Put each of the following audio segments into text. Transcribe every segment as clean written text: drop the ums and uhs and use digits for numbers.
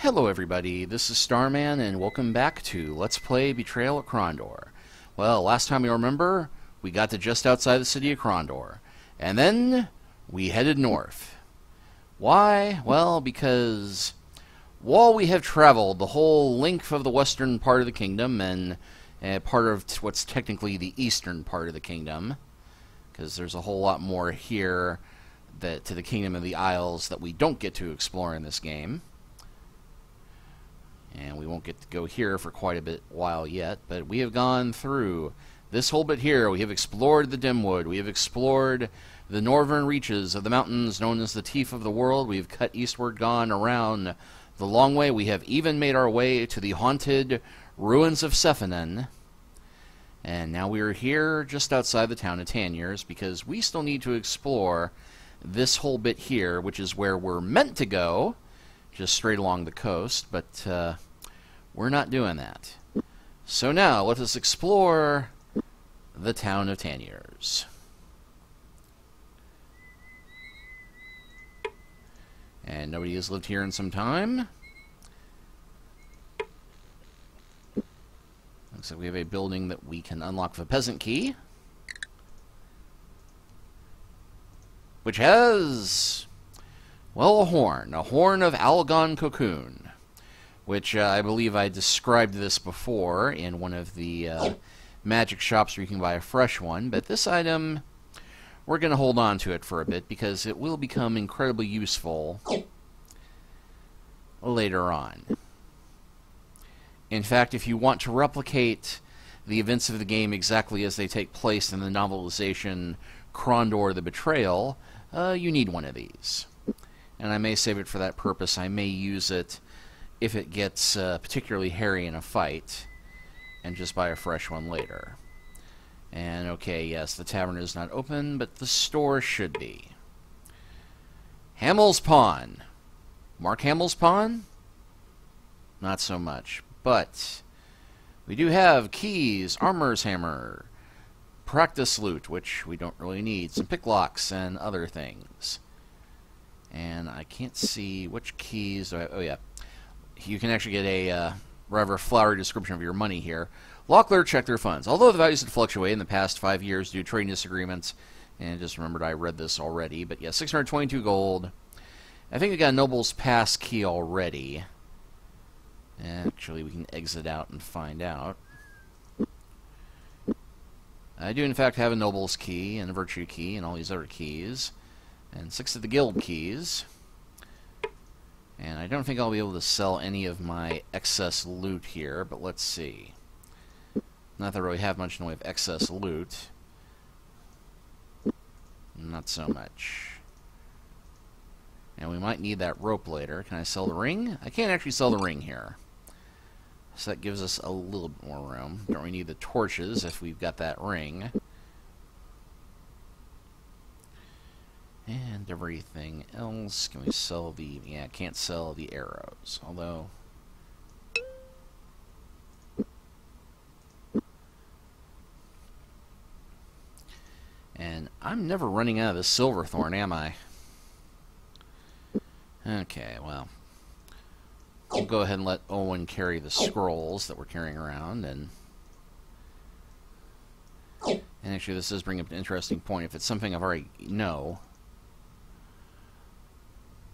Hello everybody, this is Starman and welcome back to Let's Play Betrayal at Krondor. Well, last time you remember, we got to just outside the city of Krondor. And then, we headed north. Why? Well, because while we have traveled the whole length of the western part of the kingdom and part of what's technically the eastern part of the kingdom, because there's a whole lot more here to the Kingdom of the Isles that we don't get to explore in this game. And we won't get to go here for quite a while yet, but we have gone through this whole bit here. We have explored the Dimwood. We have explored the northern reaches of the mountains known as the Teeth of the World. We have cut eastward, gone around the long way. We have even made our way to the haunted ruins of Sephanen. And now we are here just outside the town of Tanneurs because we still need to explore this whole bit here, which is where we're meant to go, just straight along the coast, but we're not doing that. So now, let us explore the town of Tanneurs. And nobody has lived here in some time. Looks like we have a building that we can unlock with a peasant key, which has, well, a horn of Algon Cocoon, which I believe I described this before in one of the magic shops where you can buy a fresh one, but this item, we're going to hold on to it for a bit because it will become incredibly useful later on. In fact, if you want to replicate the events of the game exactly as they take place in the novelization Krondor the Betrayal, you need one of these. And I may save it for that purpose. I may use it if it gets particularly hairy in a fight, and just buy a fresh one later. And okay, yes, the tavern is not open, but the store should be. Hamill's Pawn. Mark Hamill's Pawn? Not so much. But we do have keys, armor's hammer, practice loot, which we don't really need, some picklocks and other things. And I can't see which keys do I have. Oh yeah, you can actually get a rather flowery description of your money here. Locklear check their funds. Although the values had fluctuated in the past 5 years due to trading disagreements, and just remembered I read this already, but yeah, 622 gold. I think we got a Noble's Pass key already. Actually, we can exit out and find out. I do, in fact, have a Noble's key and a Virtue key and all these other keys. And 6 of the Guild keys. And I don't think I'll be able to sell any of my excess loot here, but let's see. Not that I really have much in the way of excess loot. Not so much. And we might need that rope later. Can I sell the ring? I can't actually sell the ring here. So that gives us a little bit more room. Don't we need the torches if we've got that ring? And everything else. Can we sell the... Yeah, I can't sell the arrows. Although... And I'm never running out of the Silverthorn, am I? Okay, well... We'll go ahead and let Owen carry the scrolls that we're carrying around, and actually this does bring up an interesting point. If it's something I've already know.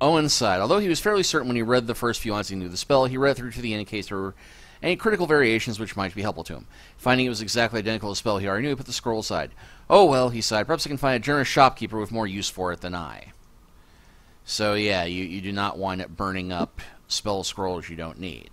Owen sighed. Although he was fairly certain when he read the first few lines he knew the spell, he read through to the end in case there were any critical variations which might be helpful to him. Finding it was exactly identical to the spell he already knew, he put the scroll aside. Oh well, he sighed, perhaps I can find a generous shopkeeper with more use for it than I. So yeah, you do not wind up burning up spell scrolls you don't need.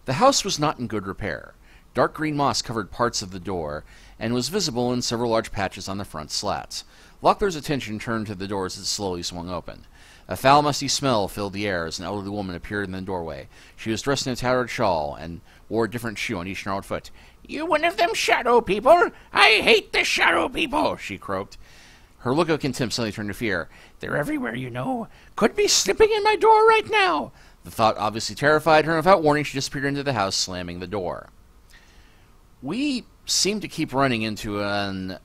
The house was not in good repair. Dark green moss covered parts of the door, and was visible in several large patches on the front slats. Locklear's attention turned to the door as it slowly swung open. A foul, musty smell filled the air as an elderly woman appeared in the doorway. She was dressed in a tattered shawl, and wore a different shoe on each gnarled foot. "You one of them shadow people? I hate the shadow people!" she croaked. Her look of contempt suddenly turned to fear. "They're everywhere, you know. Could be slipping in my door right now." The thought obviously terrified her, and without warning she disappeared into the house, slamming the door. We seem to keep running into an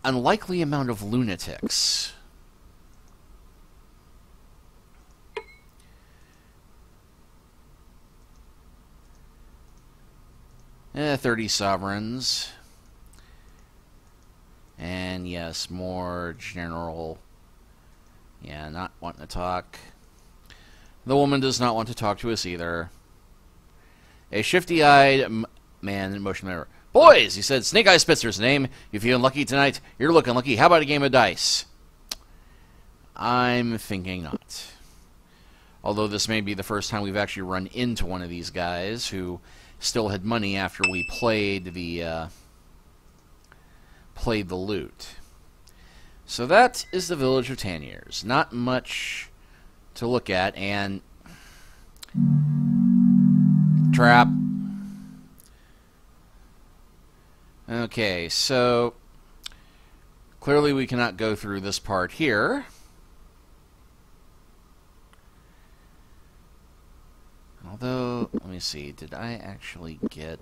unlikely amount of lunatics. 30 sovereigns. And yes, more general. Yeah, not wanting to talk. The woman does not want to talk to us either. A shifty-eyed man in motion mirror. Boys, he said, Snake Eye Spitzer's name. You feeling lucky tonight? You're looking lucky. How about a game of dice? I'm thinking not. Although this may be the first time we've actually run into one of these guys who still had money after we played the loot. So that is the village of Tanneurs. Not much to look at, and trap. Okay, so clearly we cannot go through this part here. Although, let me see, did I actually get...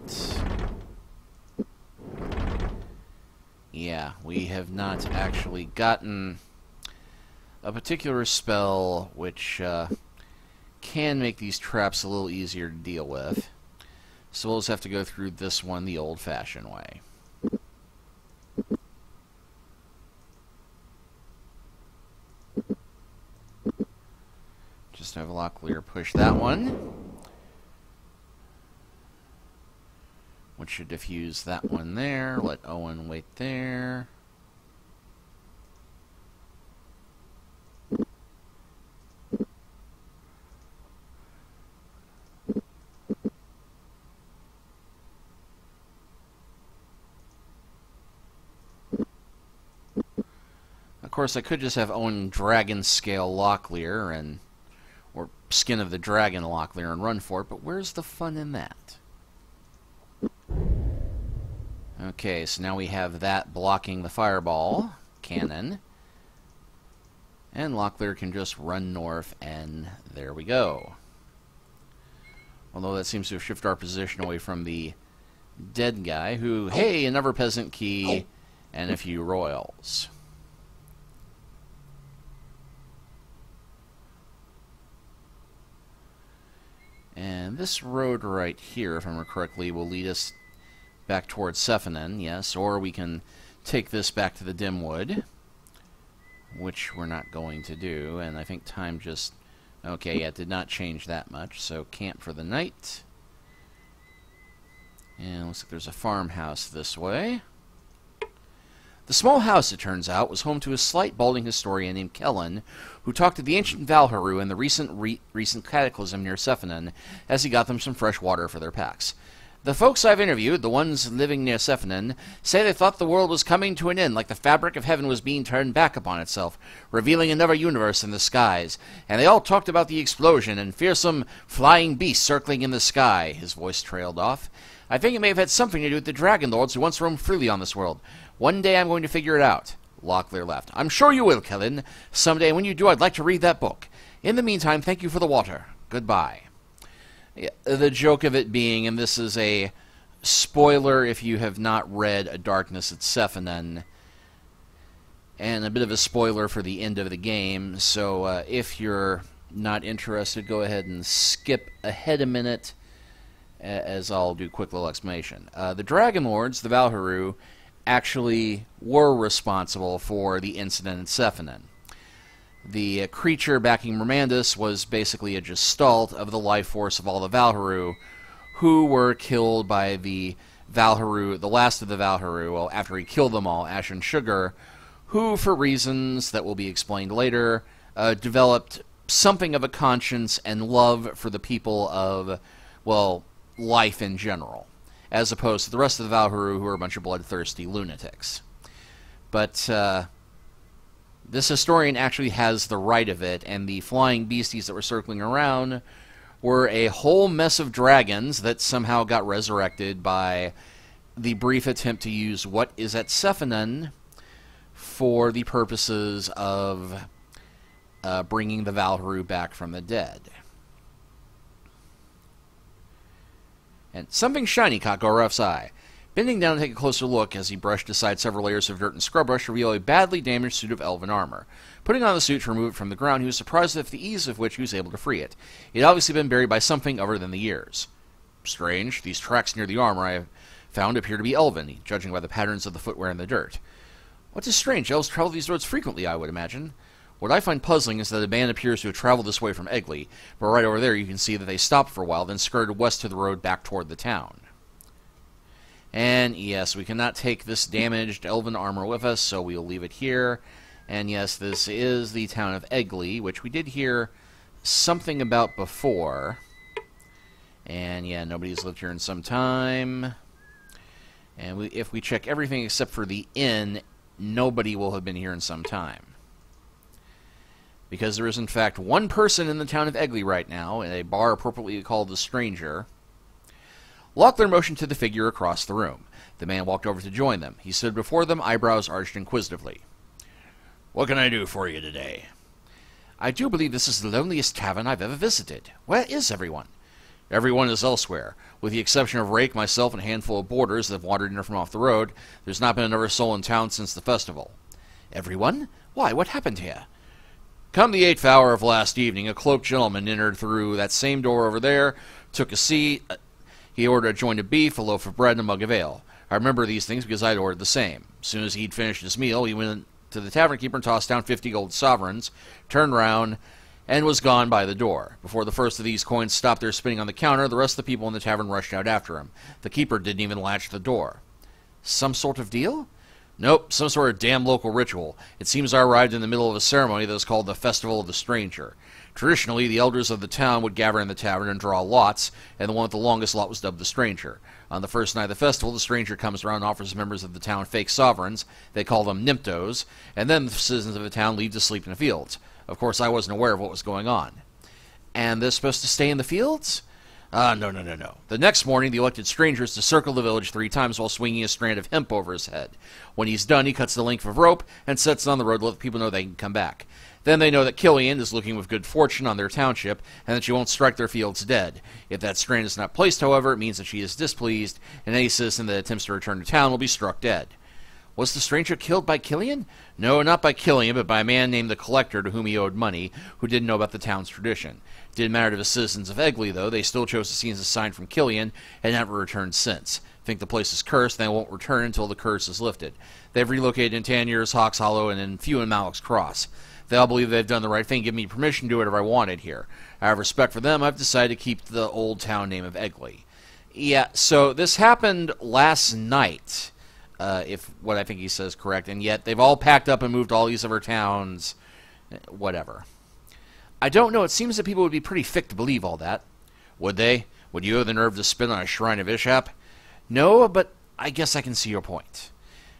Yeah, we have not actually gotten a particular spell which can make these traps a little easier to deal with. So we'll just have to go through this one the old-fashioned way. Just have Locklear push that one, which should diffuse that one there. Let Owen wait there. Of course, I could just have Owen Dragon Scale Locklear and or Skin of the Dragon Locklear and run for it, but where's the fun in that? Okay, so now we have that blocking the fireball cannon. And Locklear can just run north, and there we go. Although that seems to have shifted our position away from the dead guy, who, hey, another peasant key and a few royals. And this road right here, if I remember correctly, will lead us back towards Sephonen, yes, or we can take this back to the Dimwood, which we're not going to do, and I think time just... Okay, yeah, it did not change that much, so camp for the night. And looks like there's a farmhouse this way. The small house, it turns out, was home to a slight, balding historian named Kellen, who talked to the ancient Valharu in the recent cataclysm near Sephonen as he got them some fresh water for their packs. The folks I've interviewed, the ones living near Sephonen, say they thought the world was coming to an end, like the fabric of heaven was being turned back upon itself, revealing another universe in the skies. And they all talked about the explosion and fearsome flying beasts circling in the sky. His voice trailed off. I think it may have had something to do with the Dragon Lords who once roamed freely on this world. One day I'm going to figure it out. Locklear laughed. I'm sure you will, Kellen. Someday when you do, I'd like to read that book. In the meantime, thank you for the water. Goodbye. Yeah, the joke of it being, and this is a spoiler if you have not read A Darkness at Sephonen, and a bit of a spoiler for the end of the game, so if you're not interested, go ahead and skip ahead a minute, as I'll do a quick little explanation. The Dragon Lords, the Valharu, actually were responsible for the incident in Sephonen. The creature backing Mermandus was basically a gestalt of the life force of all the Valharu, who were killed by the Valharu, the last of the Valharu, well, after he killed them all, Ash and Sugar, who, for reasons that will be explained later, developed something of a conscience and love for the people of, well, life in general, as opposed to the rest of the Valharu, who are a bunch of bloodthirsty lunatics. But, this historian actually has the right of it, and the flying beasties that were circling around were a whole mess of dragons that somehow got resurrected by the brief attempt to use what is at Sephonen for the purposes of bringing the Valharu back from the dead. And something shiny caught Gorev's eye. Bending down to take a closer look as he brushed aside several layers of dirt and scrub brush to reveal a badly damaged suit of elven armor. Putting on the suit to remove it from the ground, he was surprised at the ease of which he was able to free it. It had obviously been buried by something other than the years. Strange. These tracks near the armor I have found appear to be elven, judging by the patterns of the footwear in the dirt. What is strange? Elves travel these roads frequently, I would imagine. What I find puzzling is that the band appears to have traveled this way from Eggley, but right over there you can see that they stopped for a while, then skirted west to the road back toward the town. And yes, we cannot take this damaged elven armor with us, so we'll leave it here. And yes, this is the town of Eggley, which we did hear something about before. And yeah, nobody's lived here in some time. And if we check everything except for the inn, nobody will have been here in some time. Because there is, in fact, one person in the town of Eggley right now, in a bar appropriately called the Stranger. Locklear motioned to the figure across the room. The man walked over to join them. He stood before them, eyebrows arched inquisitively. "What can I do for you today?" "I do believe this is the loneliest tavern I've ever visited. Where is everyone?" "Everyone is elsewhere. With the exception of Rake, myself, and a handful of boarders that have wandered in from off the road, there's not been another soul in town since the festival." "Everyone? Why, what happened here?" "Come the 8th hour of last evening, a cloaked gentleman entered through that same door over there, took a seat. He ordered a joint of beef, a loaf of bread, and a mug of ale. I remember these things because I'd ordered the same. As soon as he'd finished his meal, he went to the tavern keeper and tossed down 50 gold sovereigns, turned round, and was gone by the door. Before the first of these coins stopped their spinning on the counter, the rest of the people in the tavern rushed out after him. The keeper didn't even latch the door." "Some sort of deal?" "Nope, some sort of damn local ritual. It seems I arrived in the middle of a ceremony that was called the Festival of the Stranger. Traditionally, the elders of the town would gather in the tavern and draw lots, and the one with the longest lot was dubbed the Stranger. On the first night of the festival, the Stranger comes around and offers members of the town fake sovereigns. They call them Nymptos, and then the citizens of the town leave to sleep in the fields. Of course, I wasn't aware of what was going on." "And they're supposed to stay in the fields?" No. The next morning, the elected stranger is to circle the village 3 times while swinging a strand of hemp over his head. When he's done, he cuts the length of rope and sets it on the road to let the people know they can come back. Then they know that Killian is looking with good fortune on their township, and that she won't strike their fields dead. If that strand is not placed, however, it means that she is displeased, and any citizen that attempts to return to town will be struck dead. "Was the stranger killed by Killian?" "No, not by Killian, but by a man named the Collector to whom he owed money, who didn't know about the town's tradition. It didn't matter to the citizens of Eggley, though. They still chose to see as a sign from Killian, and never returned since. Think the place is cursed, and they won't return until the curse is lifted. They've relocated in Tanneurs, Hawks Hollow, and in few in Malak's Cross. They all believe they've done the right thing, give me permission to do whatever I wanted here. I have respect for them. I've decided to keep the old town name of Eggley." Yeah, so this happened last night. If what I think he says is correct, and yet they've all packed up and moved to all these other towns. Whatever. "I don't know. It seems that people would be pretty thick to believe all that." "Would they? Would you have the nerve to spit on a shrine of Ishap?" "No, but I guess I can see your point."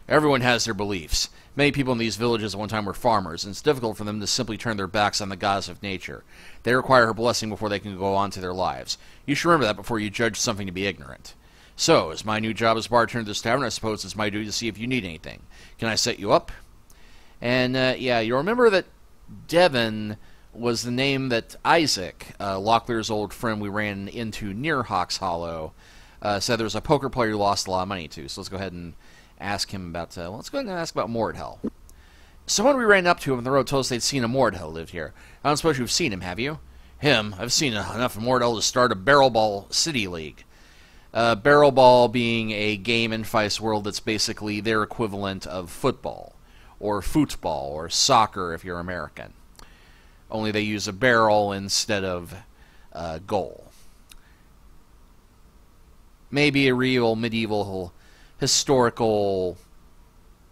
"Everyone has their beliefs. Many people in these villages at one time were farmers, and it's difficult for them to simply turn their backs on the goddess of nature. They require her blessing before they can go on to their lives. You should remember that before you judge something to be ignorant. So, as my new job as bartender at this tavern, I suppose it's my duty to see if you need anything. Can I set you up?" And, yeah, you'll remember that Devon was the name that Isaac, Locklear's old friend we ran into near Hawks Hollow, said there was a poker player who lost a lot of money to. So let's go ahead and ask him about, let's go ahead and ask about Mordhell. "Someone we ran up to on the road told us they'd seen a Mordhell lived here. I don't suppose you've seen him, have you?" "Him? I've seen enough of Mordhell to start a Barrel Ball City League." Barrel Ball being a game in Feist World that's basically their equivalent of football, or football, or soccer if you're American. Only they use a barrel instead of a goal. Maybe a real medieval historical,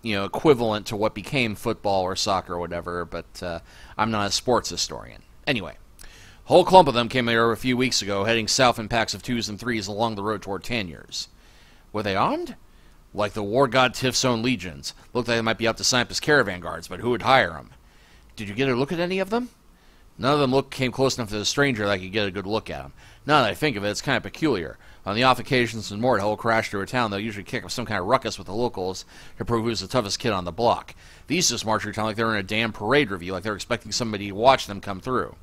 equivalent to what became football or soccer or whatever, but I'm not a sports historian. Anyway. A whole clump of them came here a few weeks ago, heading south in packs of 2s and 3s along the road toward Tanneurs. "Were they armed?" "Like the war god Tiff's own legions. Looked like they might be up to sign up as caravan guards, but who would hire them?" "Did you get a look at any of them?" "None of them came close enough to the stranger that I could get a good look at them. Now that I think of it, it's kind of peculiar. On the off occasions when Mordhell crash through a town, they'll usually kick up some kind of ruckus with the locals to prove who's the toughest kid on the block. These just march through town like they're in a damn parade review, like they're expecting somebody to watch them come through."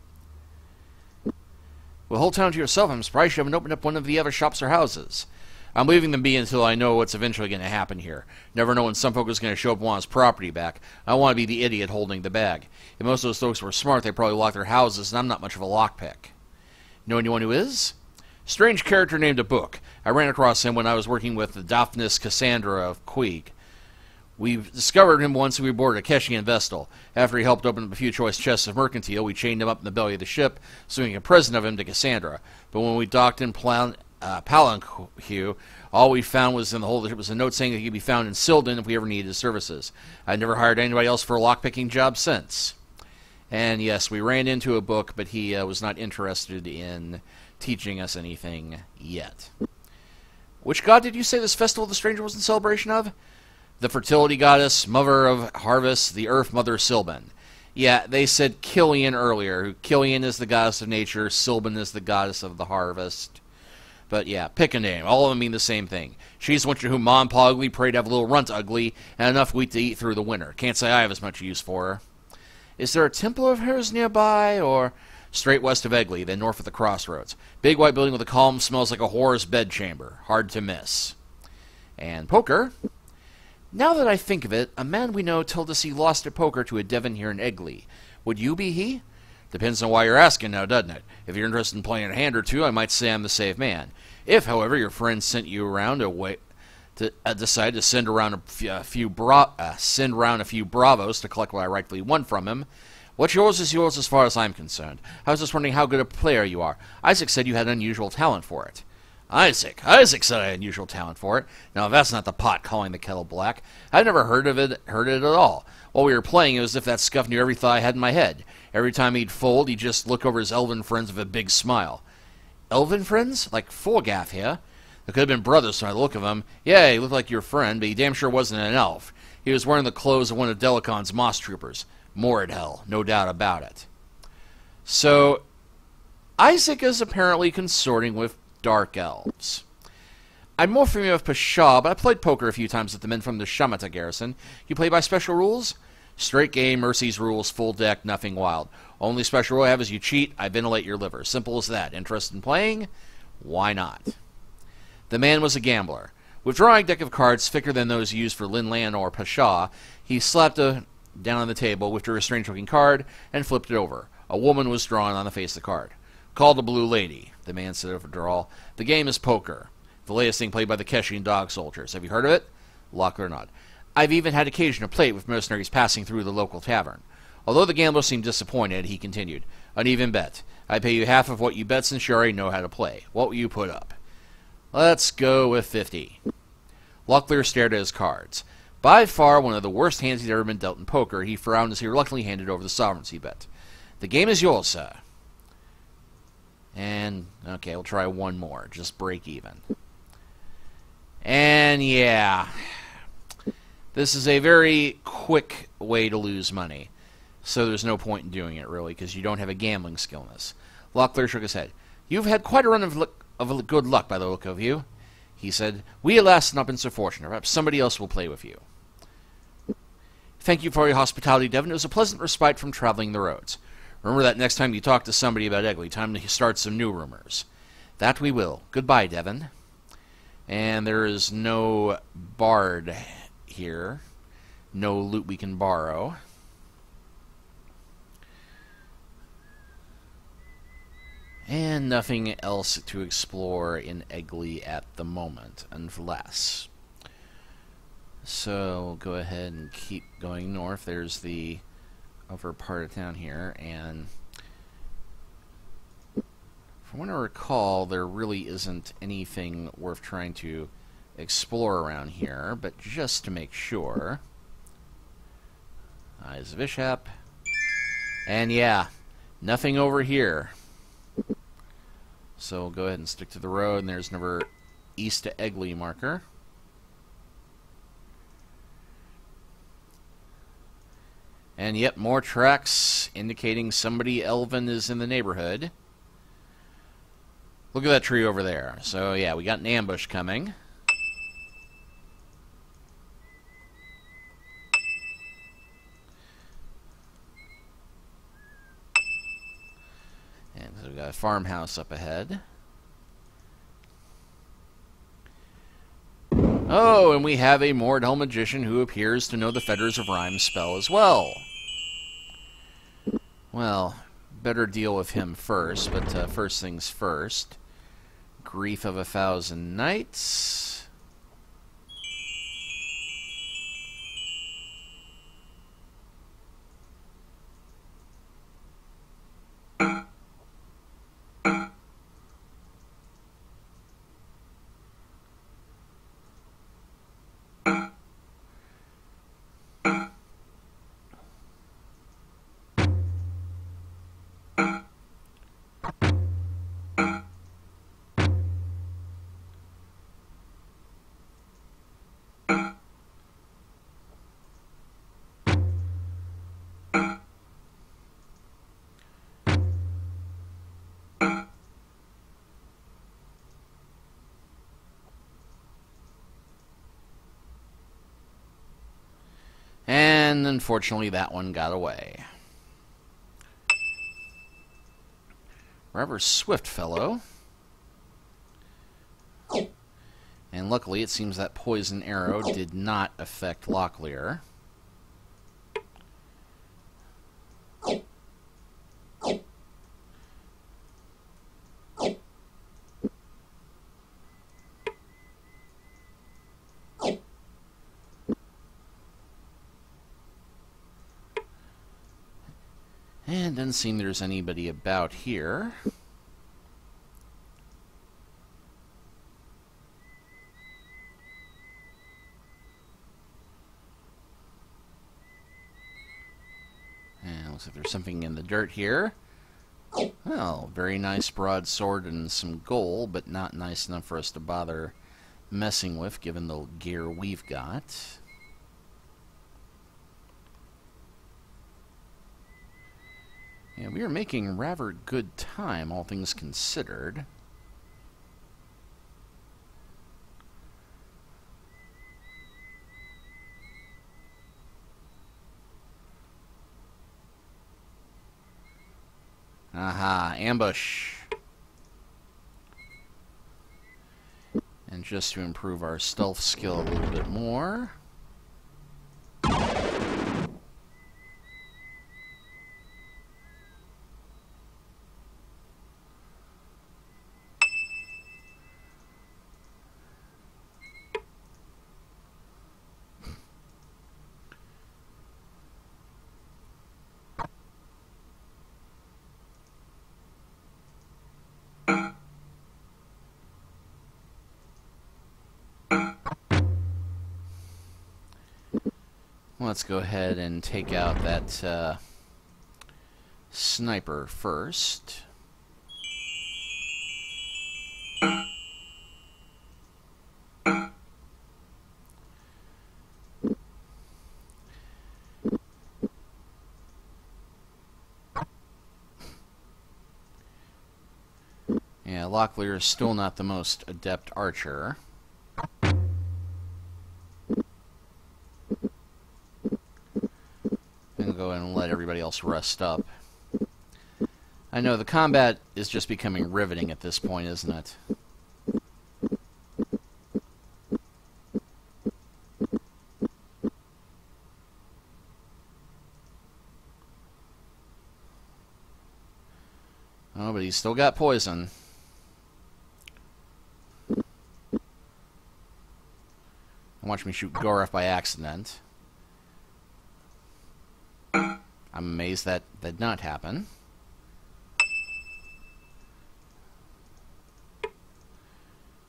"With the whole town to yourself, I'm surprised you haven't opened up one of the other shops or houses." "I'm leaving them be until I know what's eventually going to happen here. Never know when some folk is going to show up and want his property back. I want to be the idiot holding the bag. If most of those folks were smart, they'd probably lock their houses, and I'm not much of a lockpick." "Know anyone who is?" Strange character named a Book. I ran across him when I was working with the Daphnis Cassandra of Queeg. We discovered him once we boarded a Keshian vessel. After he helped open up a few choice chests of mercantile, we chained him up in the belly of the ship, so we could present of him to Cassandra. But when we docked in Palanque, all we found was in the hold of the ship was a note saying that he could be found in Silden if we ever needed his services. I'd never hired anybody else for a lockpicking job since. And yes, we ran into a Book, but he was not interested in teaching us anything yet. Which god did you say this Festival of the Stranger was in celebration of? The fertility goddess, mother of harvest, the earth mother Silben. Yeah, they said Killian earlier. Killian is the goddess of nature, Silben is the goddess of the harvest. But yeah, pick a name. All of them mean the same thing. She's one to whom Mom and Pa Ugly pray to have a little runt ugly and enough wheat to eat through the winter. Can't say I have as much use for her. Is there a temple of hers nearby, or... Straight west of Eggley, then north of the crossroads. Big white building with a column smells like a whore's bedchamber. Hard to miss. And poker. Now that I think of it, a man we know told us he lost at poker to a Devon here in Eggley. Would you be he? Depends on why you're asking now, doesn't it? If you're interested in playing a hand or two, I might say I'm the safe man. If, however, your friend sent you around decide to send around a few bravos to collect what I rightfully won from him, what's yours is yours as far as I'm concerned. I was just wondering how good a player you are. Isaac said you had unusual talent for it. Isaac said I had unusual talent for it. Now, that's not the pot calling the kettle black. I've never heard it at all. While we were playing, it was as if that scuff knew every thought I had in my head. Every time he'd fold, he'd just look over his elven friends with a big smile. Elven friends? Like Forgaff here? They could have been brothers from the look of him. Yeah, he looked like your friend, but he damn sure wasn't an elf. He was wearing the clothes of one of Delicon's moss troopers. Moradhell, no doubt about it. So, Isaac is apparently consorting with dark elves. I'm more familiar with Pasha, but I played poker a few times with the men from the Shamata garrison. You play by special rules? Straight game, Mercy's rules, full deck, nothing wild. Only special rule I have is you cheat, I ventilate your liver. Simple as that. Interested in playing? Why not? The man was a gambler. With drawing deck of cards thicker than those used for Linlan or Pasha, he slapped down on the table, withdrew a strange-looking card, and flipped it over. A woman was drawn on the face of the card. Call the Blue Lady, the man said over drawl. The game is poker. The latest thing played by the Keshian dog soldiers. Have you heard of it? Lock or not. I've even had occasion to play it with mercenaries passing through the local tavern. Although the gambler seemed disappointed, he continued. An even bet. I pay you half of what you bet since you already know how to play. What will you put up? Let's go with 50. Locklear stared at his cards. By far one of the worst hands he'd ever been dealt in poker, he frowned as he reluctantly handed over the sovereignty bet. The game is yours, sir. And, okay, we'll try one more. Just break even. And, yeah. This is a very quick way to lose money. So there's no point in doing it, really, because you don't have a gambling skill in this. Locklear shook his head. You've had quite a run of good luck by the look of you, he said. We, alas, have not been so fortunate. Perhaps somebody else will play with you. Thank you for your hospitality, Devon. It was a pleasant respite from traveling the roads. Remember that next time you talk to somebody about Eggley. Time to start some new rumors. That we will. Goodbye, Devon. And there is no bard here. No loot we can borrow. And nothing else to explore in Eggley at the moment, unless. So we'll go ahead and keep going north. There's the over part of town here, and from what I recall, there really isn't anything worth trying to explore around here, but just to make sure. Eyes of Ishap. And yeah, nothing over here. So we'll go ahead and stick to the road, and there's another east to Eggley marker. And yep, more tracks indicating somebody elven is in the neighborhood. Look at that tree over there. So yeah, we got an ambush coming. And so we've got a farmhouse up ahead. Oh, and we have a Mordell magician who appears to know the Fetters of Rhyme spell as well. Well, better deal with him first, but first things first. Grief of 1,000 Nights. And unfortunately, that one got away. Rather swift fellow. And luckily, it seems that poison arrow did not affect Locklear. And doesn't seem there's anybody about here. And looks like there's something in the dirt here. Well, very nice broadsword and some gold, but not nice enough for us to bother messing with, given the gear we've got. Yeah, we are making rather good time, all things considered. Aha, ambush. And just to improve our stealth skill a little bit more. Let's go ahead and take out that sniper first. Yeah, Locklear is still not the most adept archer. Go and let everybody else rest up. I know the combat is just becoming riveting at this point, isn't it? Oh, but he's still got poison. Watch me shoot Goref by accident. I'm amazed that did not happen.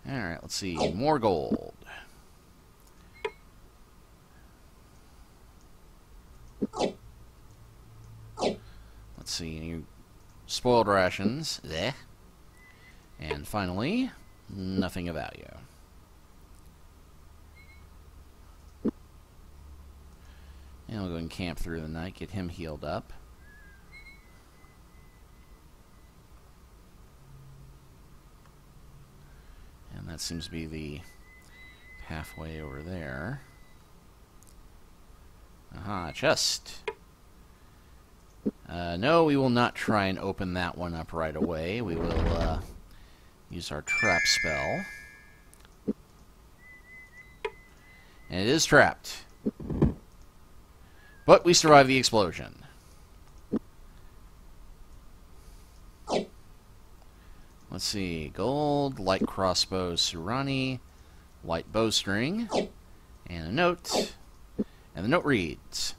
Alright, let's see. More gold. Let's see. Any spoiled rations. There. And finally, nothing of value. And we'll go and camp through the night, get him healed up. And that seems to be the pathway over there. Aha, chest. No, we will not try and open that one up right away. We will use our trap spell. And it is trapped. But we survived the explosion. Let's see. Gold, light crossbow, Surani, light bowstring, and a note. And the note reads,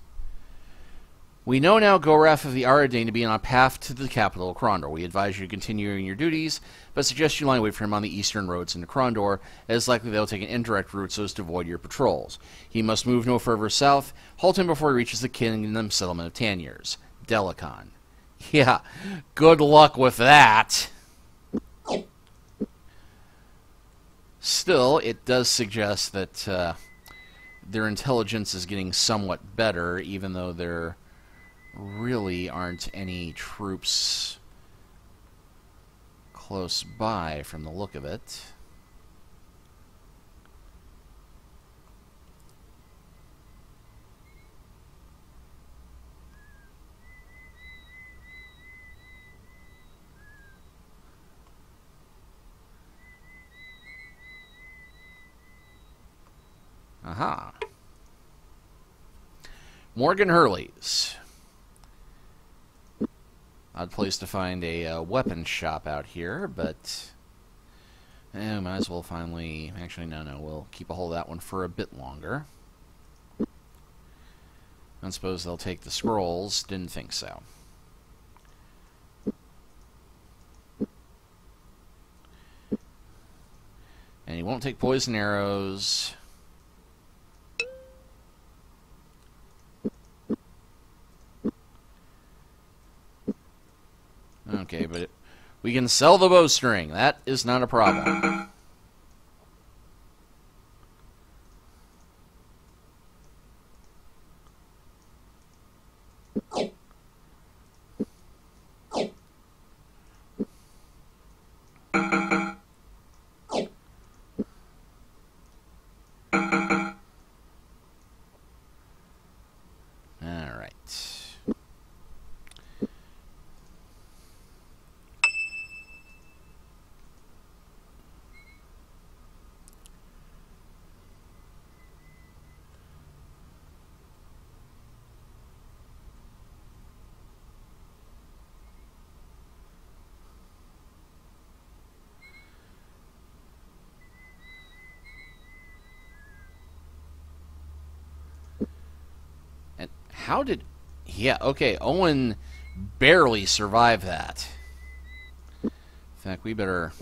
"We know now Gorath of the Aradane to be on a path to the capital, Krondor. We advise you to continue your duties, but suggest you lie wait for him on the eastern roads into Krondor, as likely they'll take an indirect route so as to avoid your patrols. He must move no further south. Halt him before he reaches the kingdom settlement of Tanneurs. Delicon." Yeah, good luck with that. Still, it does suggest that their intelligence is getting somewhat better, even though there really aren't any troops close by from the look of it. Aha. Morgan Hurley's. Odd place to find a weapon shop out here, but might as well finally... Actually, no, we'll keep a hold of that one for a bit longer. I suppose they'll take the scrolls. Didn't think so. And he won't take poison arrows. Okay, but we can sell the bowstring. That is not a problem. How did... Yeah, okay, Owen barely survived that. In fact, we better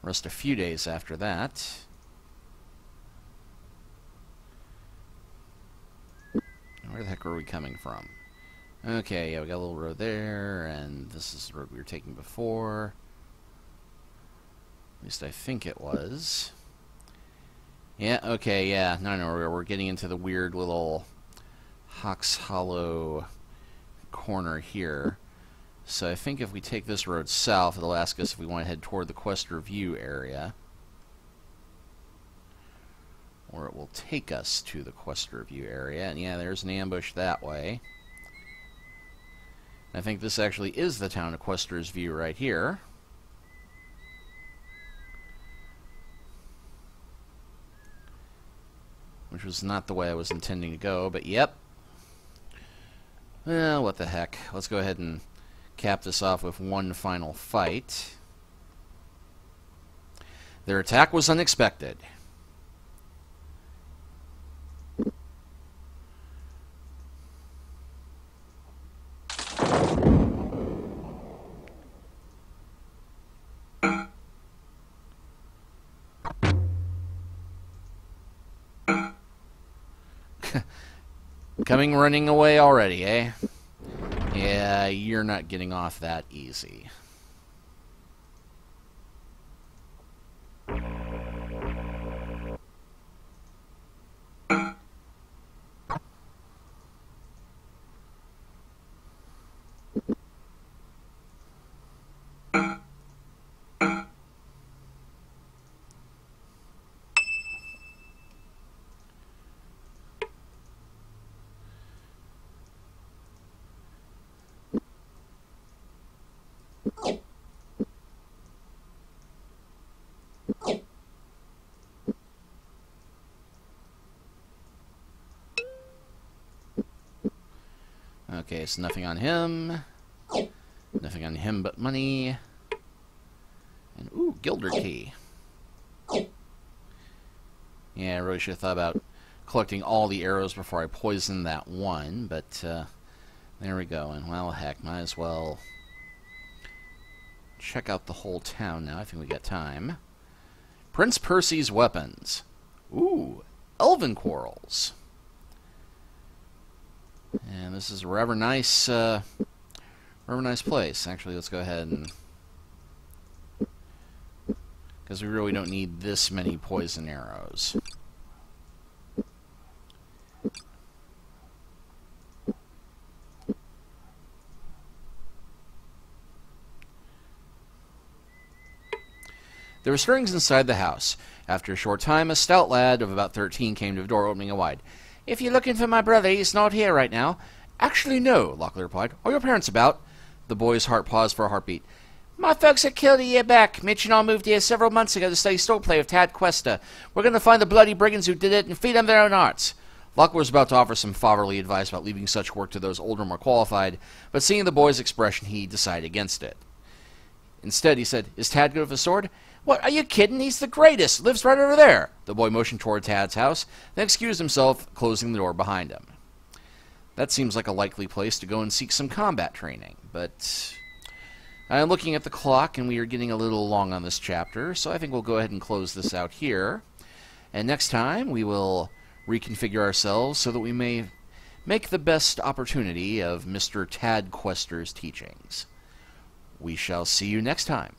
rest a few days after that. Where the heck are we coming from? Okay, yeah, we got a little road there, and this is the road we were taking before. At least I think it was. Yeah, okay, yeah. No, we're getting into the weird little Hawks Hollow corner here. So I think if we take this road south, it'll ask us if we want to head toward the Questor View area. Or it will take us to the Questor View area. And yeah, there's an ambush that way. I think this actually is the town of Questor's View right here. Which was not the way I was intending to go, but yep. Well, what the heck. Let's go ahead and cap this off with one final fight. Their attack was unexpected. Coming running away already, eh? Yeah, you're not getting off that easy. Okay, so nothing on him. Nothing on him but money. And, ooh, Gilder Key. Yeah, I really should have thought about collecting all the arrows before I poisoned that one, but there we go. And, well, heck, might as well check out the whole town now. I think we got time. Prince Percy's weapons. Ooh, elven quarrels. And this is a rather nice place. Actually, let's go ahead and... because we really don't need this many poison arrows. There were stirrings inside the house. After a short time, a stout lad of about 13 came to the door, opening it wide. "If you're looking for my brother, he's not here right now." "Actually, no," Locklear replied. "Are your parents about?" The boy's heart paused for a heartbeat. "My folks are killed a year back. Mitch and I moved here several months ago to study swordplay with Tad Questor. We're going to find the bloody brigands who did it and feed them their own arts." Locklear was about to offer some fatherly advice about leaving such work to those older, more qualified, but seeing the boy's expression, he decided against it. Instead, he said, "Is Tad good with a sword?" "What, are you kidding? He's the greatest. Lives right over there." The boy motioned toward Tad's house, then excused himself, closing the door behind him. That seems like a likely place to go and seek some combat training, but I'm looking at the clock, and we are getting a little long on this chapter, so I think we'll go ahead and close this out here. And next time, we will reconfigure ourselves so that we may make the best opportunity of Mr. Tad Questor's teachings. We shall see you next time.